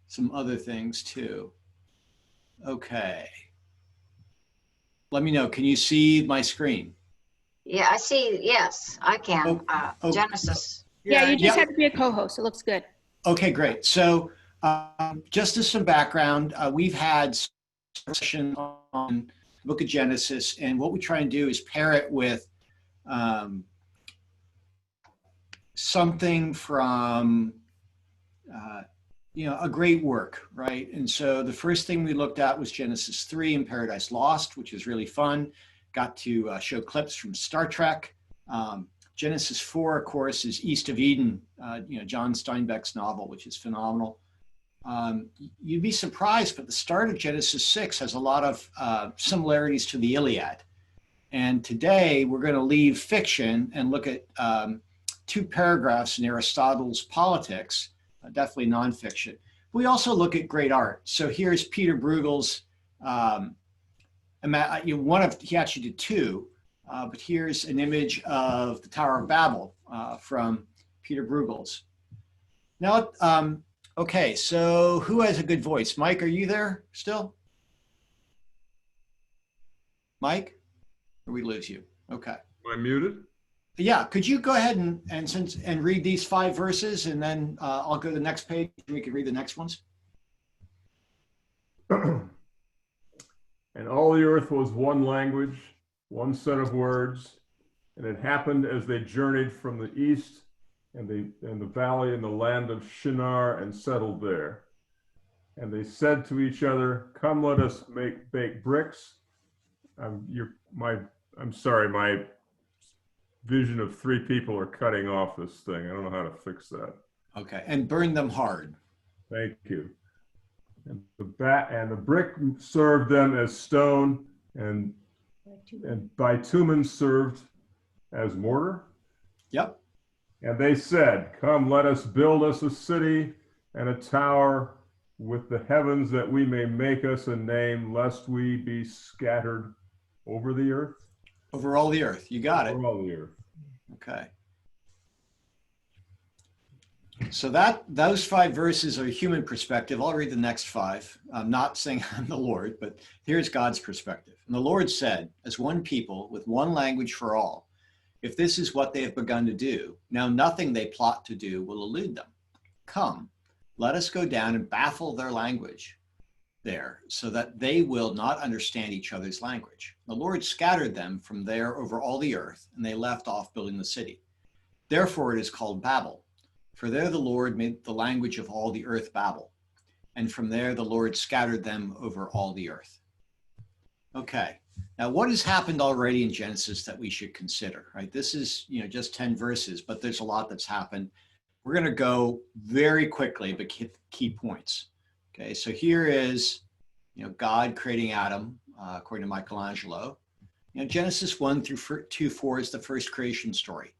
some other things too. Okay. Let me know. Can you see my screen? Yeah, I see. Yes, I can. Oh, Genesis. Yeah, you just yeah. have to be a co-host. It looks good. Okay, great. So just as some background, we've had a session on the book of Genesis, and what we try and do is pair it with something from a great work, right? And so the first thing we looked at was Genesis 3 and Paradise Lost, which was really fun. Got to show clips from Star Trek. Genesis 4, of course, is East of Eden, John Steinbeck's novel, which is phenomenal. You'd be surprised, but the start of Genesis 6 has a lot of similarities to the Iliad. And today we're going to leave fiction and look at 2 paragraphs in Aristotle's Politics, definitely nonfiction. We also look at great art. So here's Peter Bruegel's, he actually did 2, but here's an image of the Tower of Babel from Peter Bruegel's. Now, okay, so who has a good voice? Mike, are you there still? Mike? Or we lose you? Okay. Am I muted? Yeah, could you go ahead and read these 5 verses, and then I'll go to the next page and we can read the next ones. And all the earth was one language, one set of words, and it happened as they journeyed from the east and the valley in the land of Shinar and settled there. And they said to each other, "Come, let us bake bricks." I'm sorry, my vision of 3 people are cutting off this thing. I don't know how to fix that. Okay, and burn them hard. Thank you. And the brick served them as stone, and bitumen served as mortar. Yep. And they said, "Come, let us build us a city and a tower with the heavens, that we may make us a name, lest we be scattered over the earth." Over all the earth. You got it. Over all the earth. Okay. So those 5 verses are human perspective. I'll read the next 5. I'm not saying I'm the Lord, but here's God's perspective. And the Lord said, as one people with one language for all, if this is what they have begun to do, now nothing they plot to do will elude them. Come, let us go down and baffle their language there, so that they will not understand each other's language. The Lord scattered them from there over all the earth, and they left off building the city. Therefore it is called Babel, for there the Lord made the language of all the earth Babel, and from there the Lord scattered them over all the earth. Okay, now what has happened already in Genesis that we should consider, right? This is, just 10 verses, but there's a lot that's happened. We're going to go very quickly, but key points. Okay, so here is, God creating Adam, according to Michelangelo. Genesis 1 through 2:4 is the first creation story.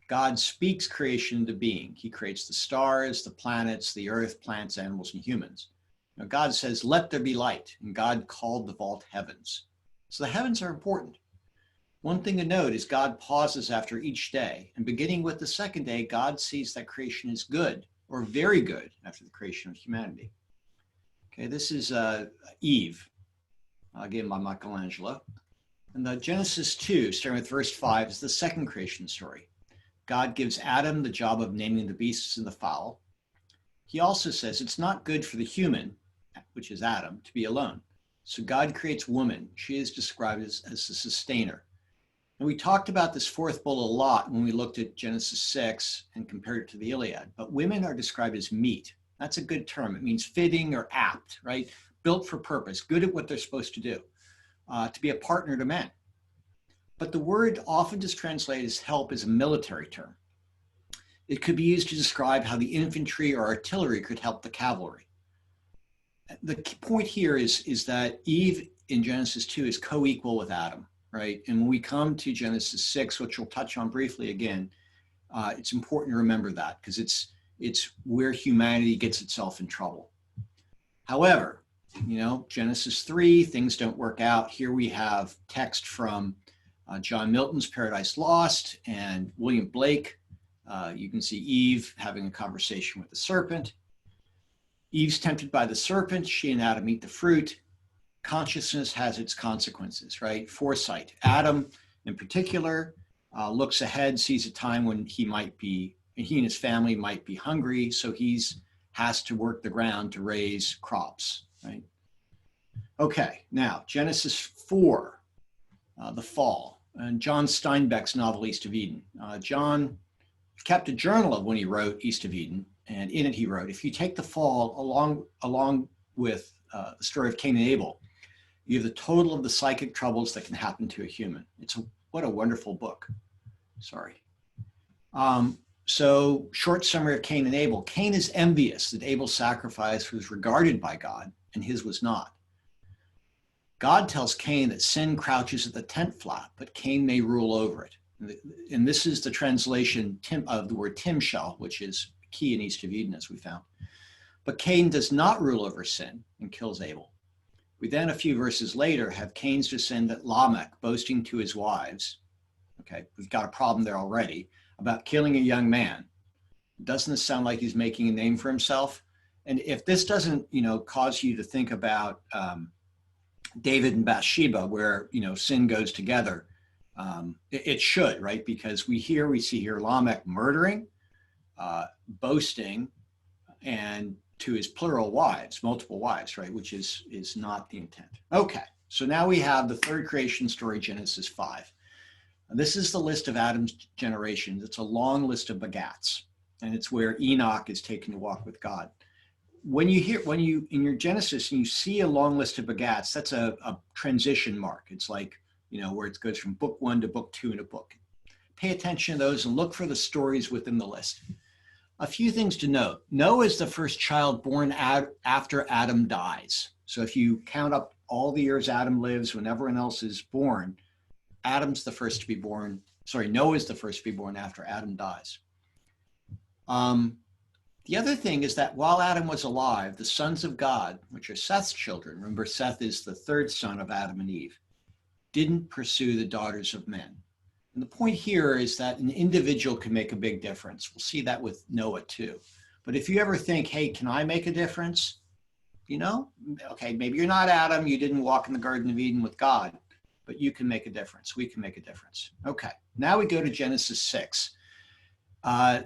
God speaks creation into being. He creates the stars, the planets, the earth, plants, animals, and humans. God says, "Let there be light," and God called the vault heavens. So the heavens are important. One thing to note is God pauses after each day, and beginning with the second day, God sees that creation is good, or very good, after the creation of humanity. Okay, this is Eve, given by Michelangelo. And the Genesis 2, starting with verse 5, is the second creation story. God gives Adam the job of naming the beasts and the fowl. He also says it's not good for the human, which is Adam, to be alone. So God creates woman. She is described as the sustainer. And we talked about this 4th bull a lot when we looked at Genesis 6 and compared it to the Iliad. But women are described as meat. That's a good term. It means fitting or apt, right? Built for purpose, good at what they're supposed to do, to be a partner to men. But the word often just translated as help is a military term. It could be used to describe how the infantry or artillery could help the cavalry. The key point here is that Eve in Genesis 2 is co-equal with Adam, right? And when we come to Genesis 6, which we'll touch on briefly again, it's important to remember that, because it's where humanity gets itself in trouble. However, Genesis 3, things don't work out. Here we have text from John Milton's Paradise Lost and William Blake. You can see Eve having a conversation with the serpent. Eve's tempted by the serpent. She and Adam eat the fruit. Consciousness has its consequences, right? Foresight. Adam, in particular, looks ahead, sees a time when he and his family might be hungry, so has to work the ground to raise crops, right? Okay, now Genesis 4, the fall, and John Steinbeck's novel East of Eden. John kept a journal of when he wrote East of Eden, and in it he wrote, if you take the fall along with the story of Cain and Abel, you have the total of the psychic troubles that can happen to a human. What a wonderful book. Sorry. So short summary of Cain and Abel. Cain is envious that Abel's sacrifice was regarded by God and his was not. God tells Cain that sin crouches at the tent flap, but Cain may rule over it. And this is the translation of the word timshel, which is key in East of Eden, as we found. But Cain does not rule over sin and kills Abel. We then, a few verses later, have Cain's descendant Lamech boasting to his wives. Okay, we've got a problem there already, about killing a young man. Doesn't this sound like he's making a name for himself? And if this doesn't, cause you to think about David and Bathsheba, where, sin goes together, it should, right? Because we see here Lamech murdering, boasting, and to his plural wives, multiple wives, right? Which is not the intent. Okay, so now we have the third creation story, Genesis 5. And this is the list of Adam's generations. It's a long list of begats, and it's where Enoch is taken to walk with God. When you in your Genesis, and you see a long list of begats, that's a transition mark. It's like, where it goes from book 1 to book 2 in a book. Pay attention to those and look for the stories within the list. A few things to note. Noah is the first child born after Adam dies. So if you count up all the years Adam lives when everyone else is born, Noah's the first to be born after Adam dies. The other thing is that while Adam was alive, the sons of God, which are Seth's children, remember Seth is the third son of Adam and Eve, didn't pursue the daughters of men. And the point here is that an individual can make a big difference. We'll see that with Noah too. But if you ever think, hey, can I make a difference? Okay, maybe you're not Adam, you didn't walk in the Garden of Eden with God, but you can make a difference. We can make a difference. Okay, now we go to Genesis 6.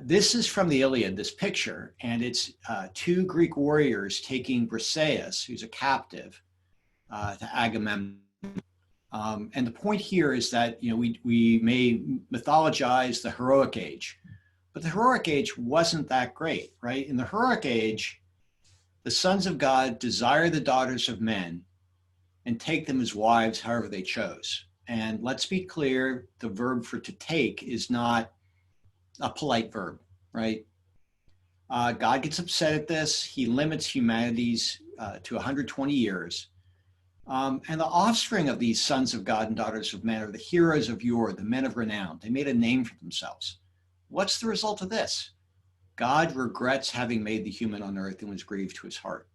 This is from the Iliad, this picture, and it's two Greek warriors taking Briseis, who's a captive, to Agamemnon. And the point here is that, we may mythologize the heroic age, but the heroic age wasn't that great, right? In the heroic age, the sons of God desire the daughters of men and take them as wives however they chose. And let's be clear, the verb for to take is not a polite verb, right? God gets upset at this. He limits humanity's to 120 years. And the offspring of these sons of God and daughters of men are the heroes of yore, the men of renown. They made a name for themselves. What's the result of this? God regrets having made the human on earth and was grieved to his heart.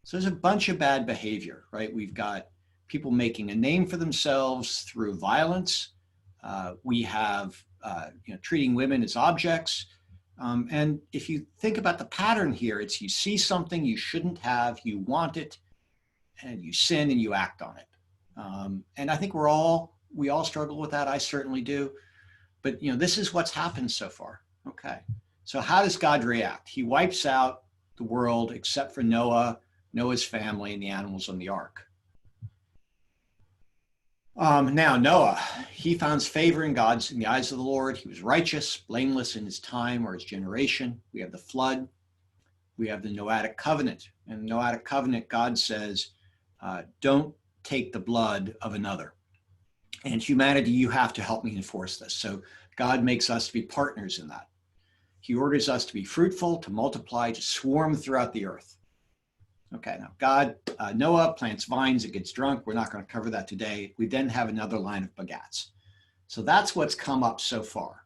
So there's a bunch of bad behavior, right? We've got people making a name for themselves through violence. We have treating women as objects. And if you think about the pattern here, it's you see something you shouldn't have, you want it, and you sin and you act on it. And I think we all struggle with that. I certainly do. But this is what's happened so far. Okay. So how does God react? He wipes out the world except for Noah, Noah's family, and the animals on the ark. Now Noah, he found favor in the eyes of the Lord. He was righteous, blameless in his time or his generation. We have the flood. We have the Noahic covenant. And the Noahic covenant, God says, don't take the blood of another. And humanity, you have to help me enforce this. So God makes us to be partners in that. He orders us to be fruitful, to multiply, to swarm throughout the earth. Okay, now Noah plants vines, it gets drunk. We're not going to cover that today. We then have another line of begats. So that's what's come up so far.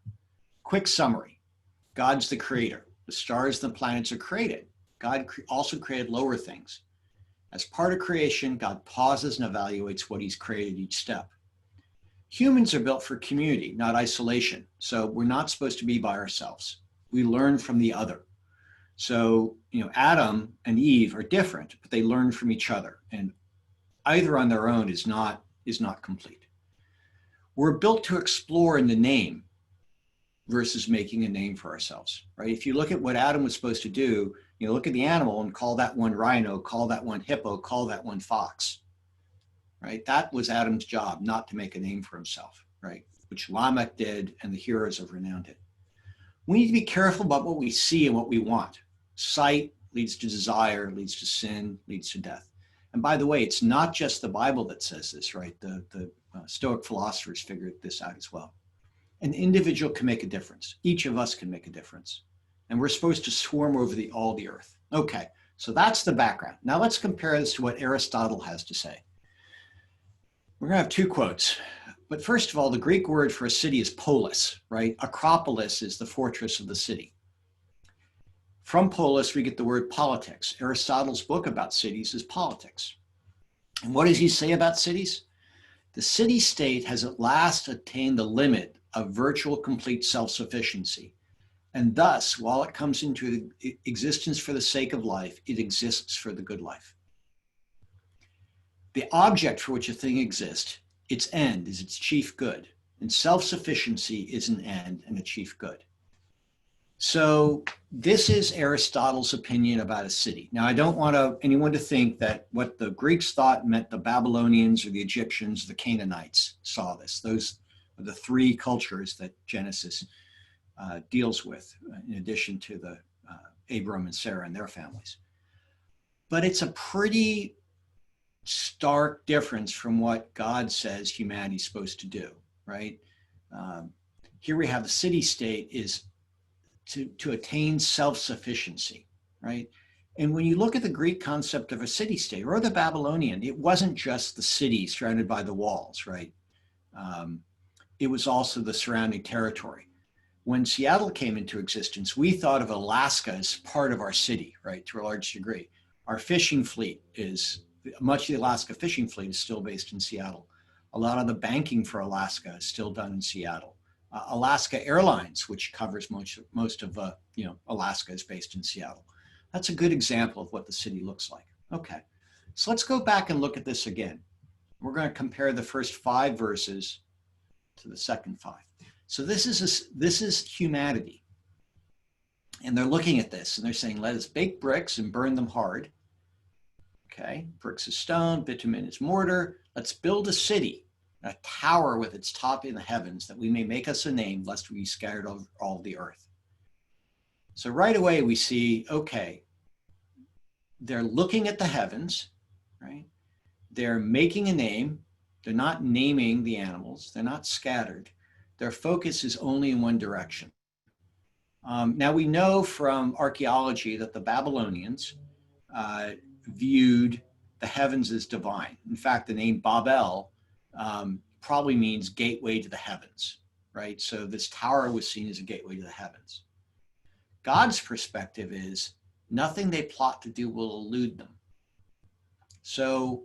Quick summary. God's the creator. The stars and the planets are created. God also created lower things. As part of creation, God pauses and evaluates what he's created each step. Humans are built for community, not isolation. So we're not supposed to be by ourselves. We learn from the other. So, Adam and Eve are different, but they learn from each other, and either on their own is not complete. We're built to explore in the name versus making a name for ourselves, right? If you look at what Adam was supposed to do, look at the animal and call that one rhino, call that one hippo, call that one fox, right? That was Adam's job, not to make a name for himself, right? Which Lamech did, and the heroes of renown did. We need to be careful about what we see and what we want. Sight leads to desire, leads to sin, leads to death. And by the way, it's not just the Bible that says this, right? The Stoic philosophers figured this out as well. An individual can make a difference. Each of us can make a difference. And we're supposed to swarm over all the earth. Okay, so that's the background. Now let's compare this to what Aristotle has to say. We're gonna have two quotes. But first of all, the Greek word for a city is polis, right? Acropolis is the fortress of the city. From polis, we get the word politics. Aristotle's book about cities is Politics. And what does he say about cities? The city-state has at last attained the limit of virtual complete self-sufficiency. And thus, while it comes into existence for the sake of life, it exists for the good life. The object for which a thing exists, its end is its chief good. And self-sufficiency is an end and a chief good. So this is Aristotle's opinion about a city. Now, I don't want anyone to think that what the Greeks thought meant the Babylonians or the Egyptians, the Canaanites saw this. Those are the three cultures that Genesis deals with, in addition to the Abram and Sarai and their families. But it's a pretty stark difference from what God says humanity's supposed to do, right? Here we have the city-state is to attain self-sufficiency, right? And when you look at the Greek concept of a city-state or the Babylonian, it wasn't just the city surrounded by the walls, right? It was also the surrounding territory. When Seattle came into existence, we thought of Alaska as part of our city, right, to a large degree. Our fishing fleet much of the Alaska fishing fleet is still based in Seattle. A lot of the banking for Alaska is still done in Seattle. Alaska Airlines, which covers most of Alaska, is based in Seattle. That's a good example of what the city looks like. Okay, so let's go back and look at this again. We're going to compare the first 5 verses to the second 5. So this is humanity. And they're looking at this and they're saying, let us bake bricks and burn them hard. Okay, bricks is stone, bitumen is mortar. Let's build a city, a tower with its top in the heavens, that we may make us a name, lest we be scattered over all the earth. So right away we see, okay, they're looking at the heavens, right? They're making a name. They're not naming the animals. They're not scattered. Their focus is only in one direction. Now we know from archaeology that the Babylonians viewed the heavens as divine. In fact, the name Babel probably means gateway to the heavens, right? So this tower was seen as a gateway to the heavens. God's perspective is nothing they plot to do will elude them. So,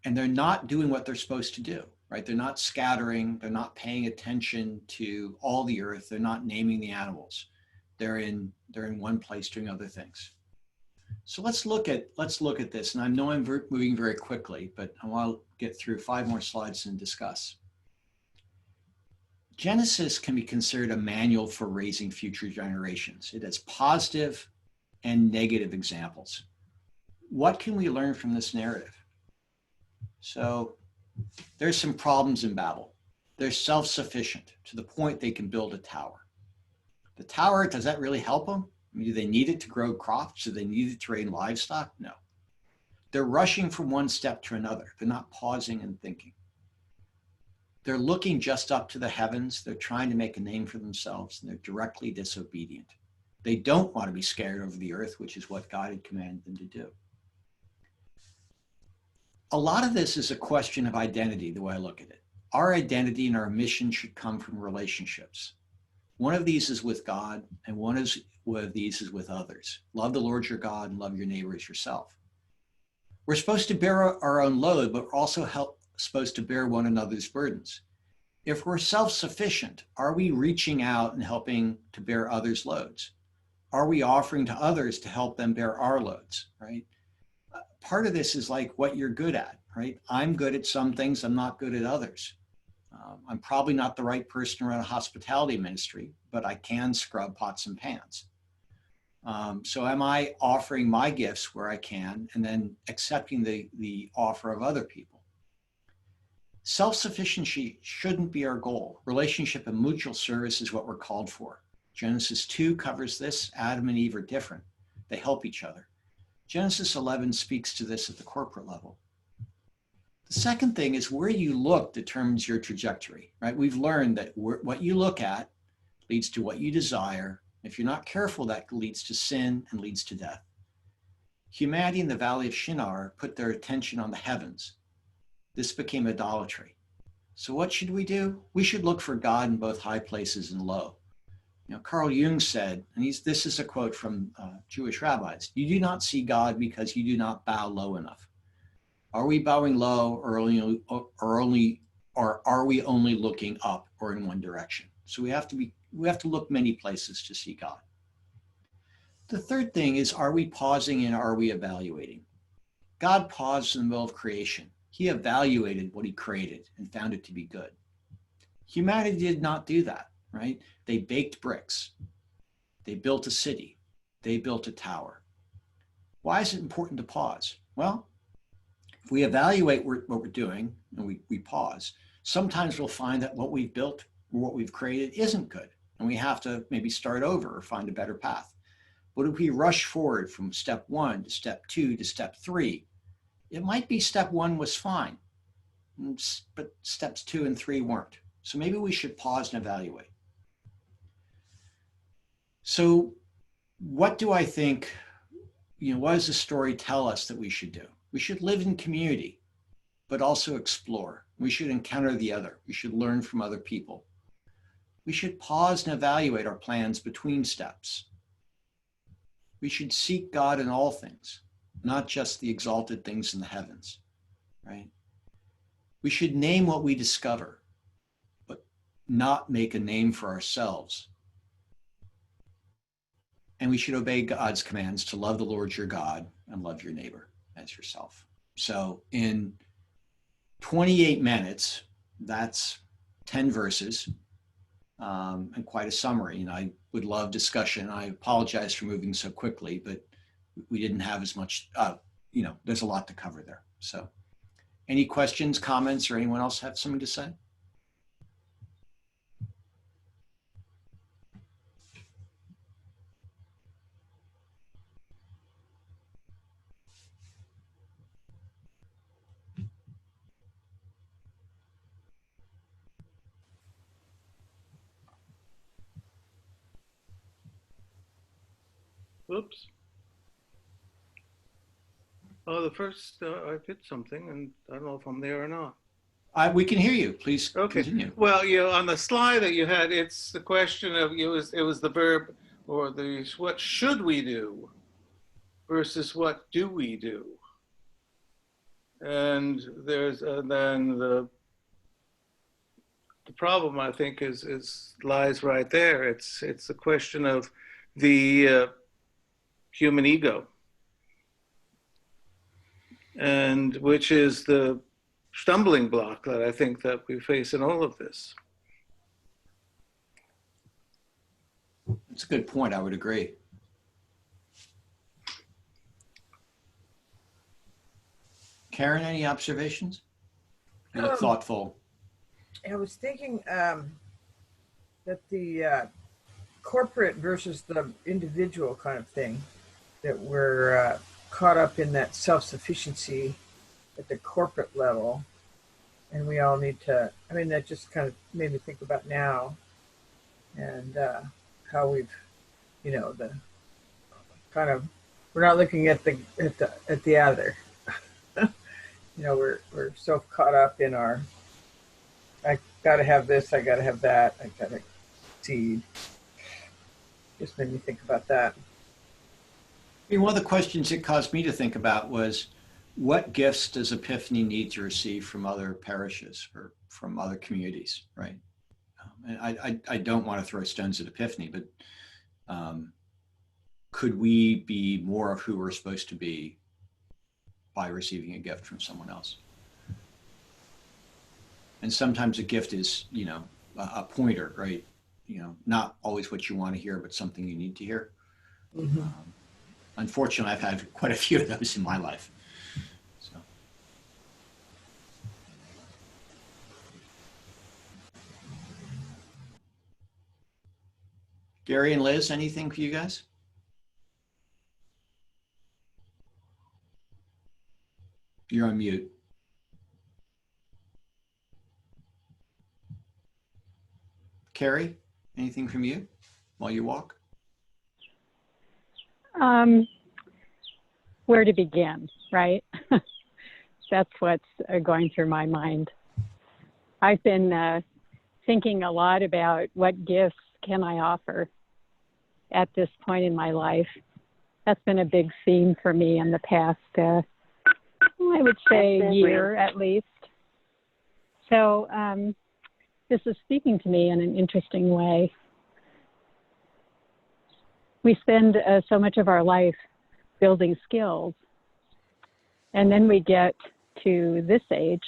and they're not doing what they're supposed to do, right? They're not scattering. They're not paying attention to all the earth. They're not naming the animals. They're in one place doing other things. So let's look at this. And I know I'm moving very quickly, but I want to get through 5 more slides and discuss. Genesis can be considered a manual for raising future generations. It has positive and negative examples. What can we learn from this narrative? So there's some problems in Babel. They're self-sufficient to the point they can build a tower. The tower, does that really help them? I mean, do they need it to grow crops? Do they need it to raise livestock? No. They're rushing from one step to another. They're not pausing and thinking. They're looking just up to the heavens. They're trying to make a name for themselves, and they're directly disobedient. They don't want to be scattered over the earth, which is what God had commanded them to do. A lot of this is a question of identity, the way I look at it. Our identity and our mission should come from relationships. One of these is with God, and one of these is with others. Love the Lord your God and love your neighbor as yourself. We're supposed to bear our own load, but we're also supposed to bear one another's burdens. If we're self-sufficient, are we reaching out and helping to bear others' loads? are we offering to others to help them bear our loads, right? Part of this is like what you're good at, right? I'm good at some things, I'm not good at others. I'm probably not the right person to run a hospitality ministry, but I can scrub pots and pans. So am I offering my gifts where I can and then accepting the offer of other people? Self-sufficiency shouldn't be our goal. Relationship and mutual service is what we're called for. Genesis 2 covers this. Adam and Eve are different. They help each other. Genesis 11 speaks to this at the corporate level. The second thing is where you look determines your trajectory, right? We've learned that what you look at leads to what you desire. If you're not careful, that leads to sin and leads to death. Humanity in the Valley of Shinar put their attention on the heavens. This became idolatry. So what should we do? We should look for God in both high places and low. You know, Carl Jung said, and this is a quote from Jewish rabbis, you do not see God because you do not bow low enough. Are we bowing low or are we only looking up or in one direction? So we have to look many places to see God. The third thing is, are we pausing and are we evaluating? God paused in the middle of creation. He evaluated what he created and found it to be good. Humanity did not do that, right? They baked bricks. They built a city. They built a tower. Why is it important to pause? Well, if we evaluate what we're doing and we pause, sometimes we'll find that what we've built or what we've created isn't good. And we have to maybe start over or find a better path. But if we rush forward from step 1 to step 2 to step 3, it might be step 1 was fine, but steps 2 and 3 weren't. So maybe we should pause and evaluate. So what do I think, what does the story tell us that we should do? We should live in community, but also explore. We should encounter the other. We should learn from other people. We should pause and evaluate our plans between steps. We should seek God in all things, not just the exalted things in the heavens, right? We should name what we discover, but not make a name for ourselves. And we should obey God's commands to love the Lord your God and love your neighbor as yourself. So in 28 minutes, that's 10 verses and quite a summary. And I would love discussion. I apologize for moving so quickly, but we didn't have as much, there's a lot to cover there. So any questions, comments, or anyone else have something to say? Oops. Oh, the first, I did something, and I don't know if I'm there or not. We can hear you. Please continue. Well, on the slide that you had, it's the question of, it was the verb or what should we do versus what do we do? And there's then the problem, I think, lies right there. It's the question of the human ego, and which is the stumbling block that I think that we face in all of this. That's a good point. I would agree. Karen, any observations? You look thoughtful. I was thinking that the corporate versus the individual kind of thing, that we're caught up in that self-sufficiency at the corporate level, and we all need to, that just kind of made me think about now, and how we've, the kind of, we're not looking at the other. We're so caught up in our, I gotta have this, I gotta have that, I gotta succeed. Just made me think about that. One of the questions it caused me to think about was, what gifts does Epiphany need to receive from other parishes or from other communities, right? And I don't want to throw stones at Epiphany, but could we be more of who we're supposed to be by receiving a gift from someone else? And sometimes a gift is, you know, a pointer, right? You know, not always what you want to hear, but something you need to hear. Mhm. Unfortunately, I've had quite a few of those in my life. So. Gary and Liz, anything for you guys? You're on mute. Carrie, anything from you while you walk? Where to begin, right? That's what's going through my mind. I've been thinking a lot about what gifts can I offer at this point in my life. That's been a big theme for me in the past, I would say, year at least. So this is speaking to me in an interesting way. We spend so much of our life building skills, and then we get to this age,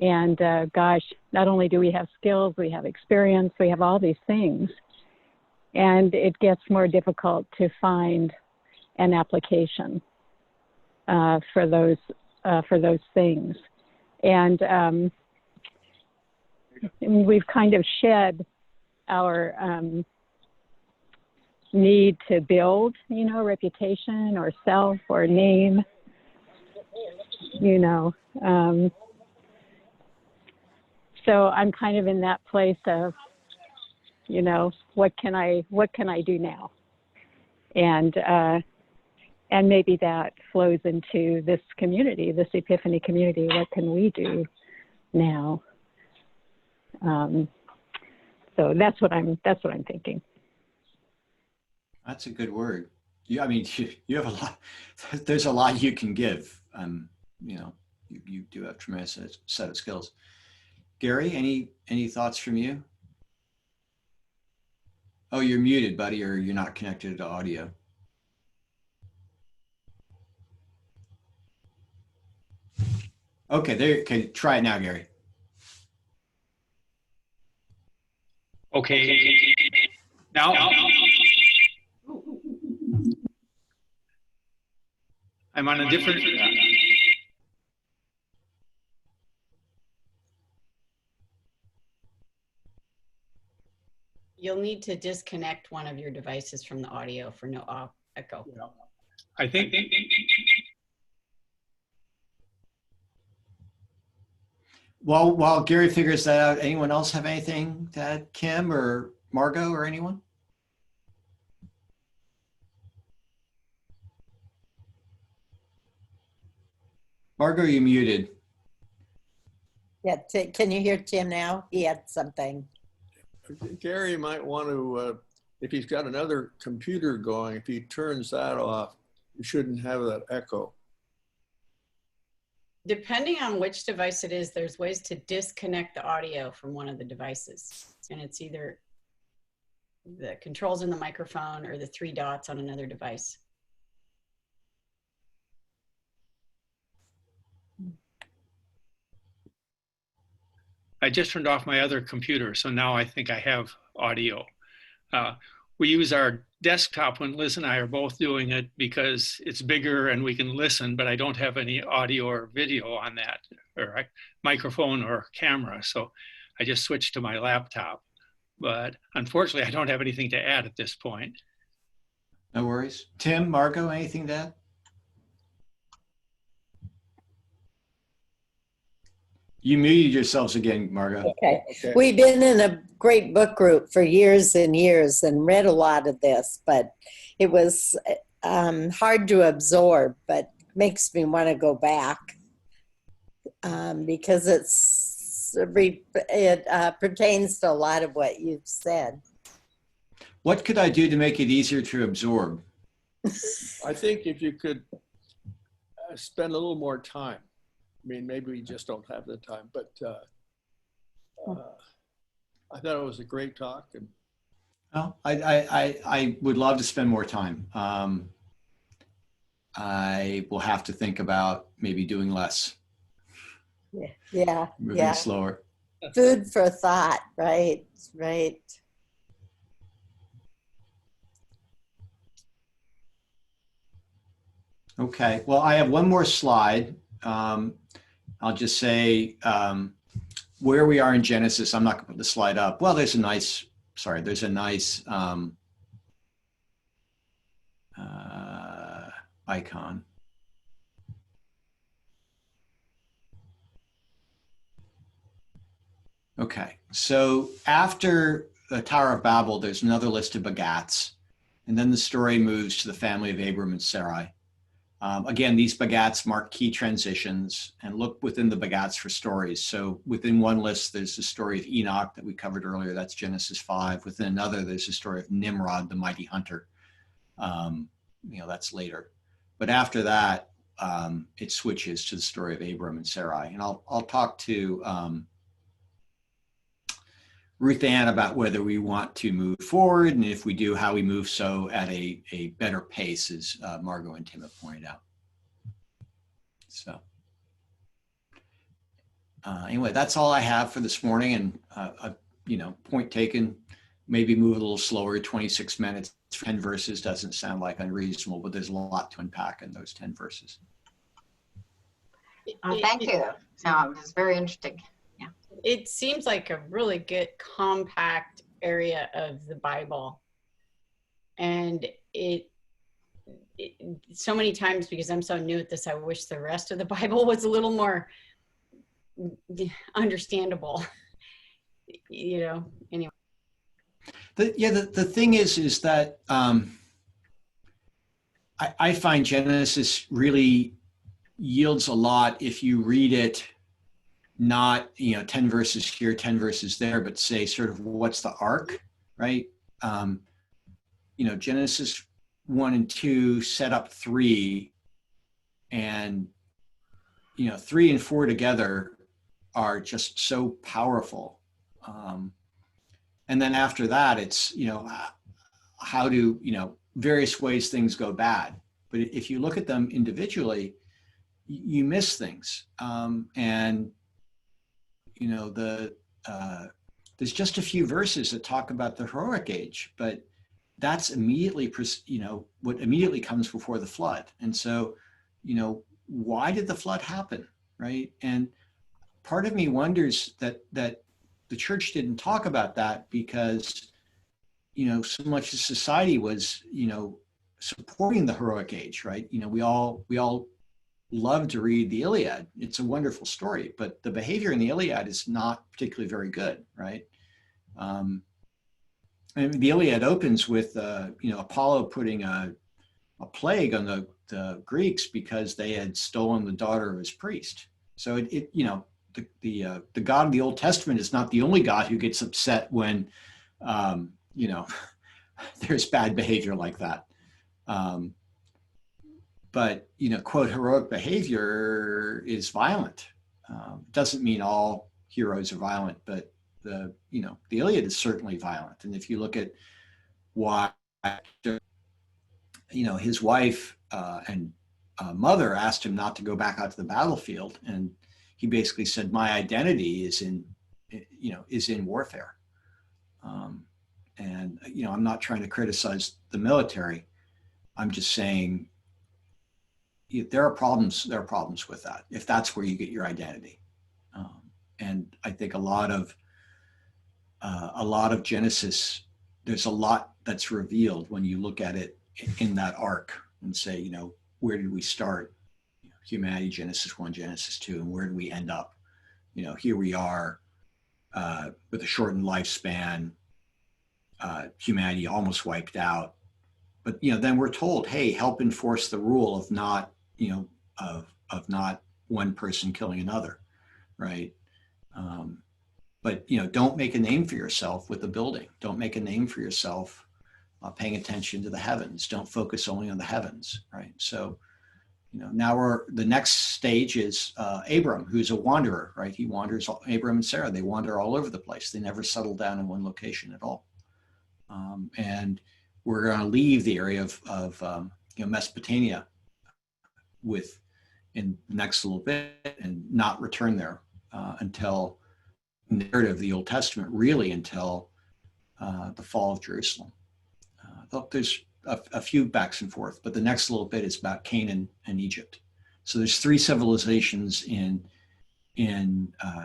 and gosh, not only do we have skills, we have experience, we have all these things, and it gets more difficult to find an application for those things. And we've kind of shed our need to build, you know, reputation or self or name, you know. So I'm kind of in that place of, you know, what can I do now? And maybe that flows into this community, this Epiphany community. What can we do now? So that's what I'm thinking. That's a good word. I mean, you have a lot. There's a lot you can give. You know, you do have a tremendous set of skills. Gary, any thoughts from you? Oh, you're muted, buddy, or you're not connected to audio. Okay, there. Okay, try it now, Gary. Okay. Now I'm on a different. You'll need to disconnect one of your devices from the audio for no echo. I think. Well, while Gary figures that out, anyone else have anything to add? Kim or Margot or anyone? Margot, you muted. Yeah, can you hear Tim now? He had something. Gary might want to, if he's got another computer going, if he turns that off, you shouldn't have that echo. Depending on which device it is, there's ways to disconnect the audio from one of the devices. And it's either the controls in the microphone or the 3 dots on another device. I just turned off my other computer, so now I think I have audio. We use our desktop when Liz and I are both doing it because it's bigger and we can listen, but I don't have any audio or video on that, or a microphone or camera. So I just switched to my laptop. But unfortunately, I don't have anything to add at this point. No worries. Tim, Margot, anything to add? You muted yourselves again, Margot. Okay. We've been in a great book group for years and years and read a lot of this, but it was hard to absorb, but makes me want to go back because it pertains to a lot of what you've said. What could I do to make it easier to absorb? I think if you could spend a little more time. I mean, maybe we just don't have the time, but I thought it was a great talk. And Well, I would love to spend more time. I will have to think about maybe doing less, Yeah, moving yeah. slower. Food for thought, right? Right. Okay, well, I have one more slide. I'll just say where we are in Genesis. I'm not going to put the slide up. Well, there's a nice icon. Okay, so after the Tower of Babel, there's another list of begats, and then the story moves to the family of Abram and Sarai. Again, these begats mark key transitions, and look within the begats for stories. So within one list, there's the story of Enoch that we covered earlier. That's Genesis 5. Within another, there's the story of Nimrod, the mighty hunter. That's later. But after that, it switches to the story of Abram and Sarai. And I'll talk to Ruth Ann about whether we want to move forward, and if we do, how we move so at a better pace, as Margot and Tim have pointed out. So anyway, that's all I have for this morning, and point taken. Maybe move a little slower. 26 minutes, 10 verses doesn't sound like unreasonable, but there's a lot to unpack in those 10 verses. Thank you. So it's very interesting. It seems like a really good compact area of the Bible. And it so many times, because I'm so new at this, I wish the rest of the Bible was a little more understandable, anyway. The thing is that I find Genesis really yields a lot if you read it not 10 verses here, 10 verses there, but say sort of what's the arc, right? Genesis 1 and 2 set up 3, and 3 and 4 together are just so powerful. And then after that, it's how do various ways things go bad. But if you look at them individually, you miss things, and there's just a few verses that talk about the heroic age, but that's immediately, what immediately comes before the flood. And so, why did the flood happen, right? And part of me wonders that the church didn't talk about that because, so much of society was, supporting the heroic age, right? We all love to read the Iliad. It's a wonderful story, but the behavior in the Iliad is not particularly very good, right? And the Iliad opens with, Apollo putting a plague on the Greeks because they had stolen the daughter of his priest. So the God of the Old Testament is not the only God who gets upset when, there's bad behavior like that. But, quote, heroic behavior is violent. Doesn't mean all heroes are violent, but the Iliad is certainly violent. And if you look at why, his wife and mother asked him not to go back out to the battlefield, and he basically said, my identity is in warfare. And I'm not trying to criticize the military. I'm just saying, there are problems with that, if that's where you get your identity. And I think a lot of Genesis, there's a lot that's revealed when you look at it in that arc and say, where did we start? Humanity, Genesis 1, Genesis 2, and where did we end up? Here we are with a shortened lifespan, humanity almost wiped out. But then we're told, hey, help enforce the rule of not one person killing another, right? But don't make a name for yourself with a building. Don't make a name for yourself paying attention to the heavens. Don't focus only on the heavens, right? So, now the next stage is Abram, who's a wanderer, right? He wanders. Abram and Sarah, they wander all over the place. They never settle down in one location at all. And we're going to leave the area of Mesopotamia in the next little bit and not return there until narrative of the Old Testament, really until the fall of Jerusalem. There's a few backs and forth, but the next little bit is about Canaan and Egypt. So there's 3 civilizations in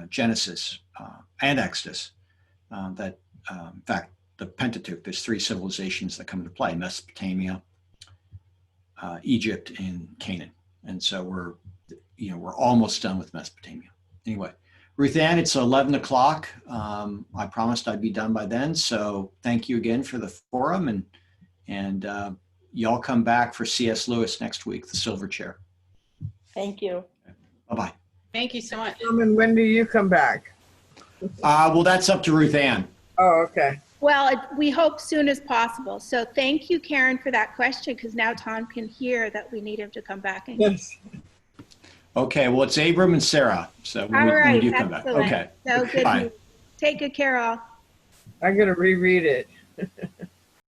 Genesis and Exodus that, in fact, the Pentateuch, there's 3 civilizations that come into play: Mesopotamia, Egypt, and Canaan. And so we're almost done with Mesopotamia. Anyway, Ruth Ann, it's 11 o'clock. I promised I'd be done by then. So thank you again for the forum, and y'all come back for C.S. Lewis next week, The Silver Chair. Thank you. Bye-bye. Thank you so much. And when do you come back? Well, that's up to Ruth Ann. Oh, okay. Well, we hope soon as possible. So thank you, Karen, for that question, because now Tom can hear that we need him to come back. And Yes. Okay, well, it's Abram and Sarah. So all when right, you come back. excellent. Okay. So good. Bye. Take good care, all. I'm going to reread it.